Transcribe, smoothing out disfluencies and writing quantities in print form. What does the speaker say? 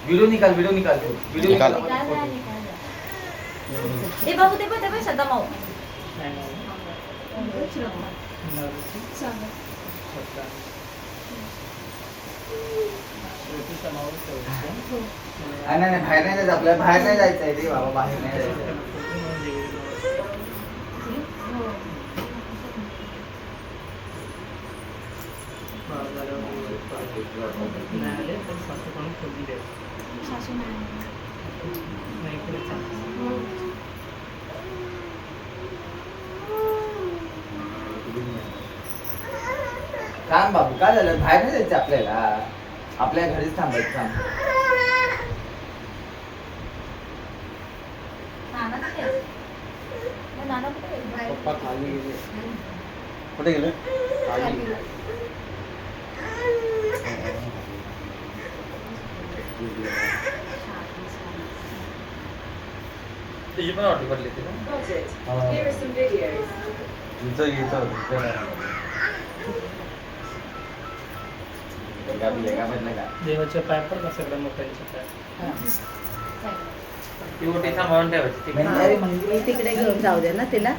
Video निकाल video निकाल. ए बाबू ते पण सदा माऊ नाही बाहेर नाही जायचं आपल्याला बाहेर नाही जायचंय रे बाबा बाहेर नाही जायचंय थांब बाबू काय झालं बाहेर नाही जायचं आपल्याला आपल्या घरीच थांबायचं थांब पप्पा खाली गेले कुठे गेले खाली तुझी पण ऑर्डर भरली होती का देवाच्या पाय पण का सगळ्या मोठ्यांच्या पाय ती ओटी सांभाळून ठेवायची तिकडे घेऊन जाऊ दे ना तिला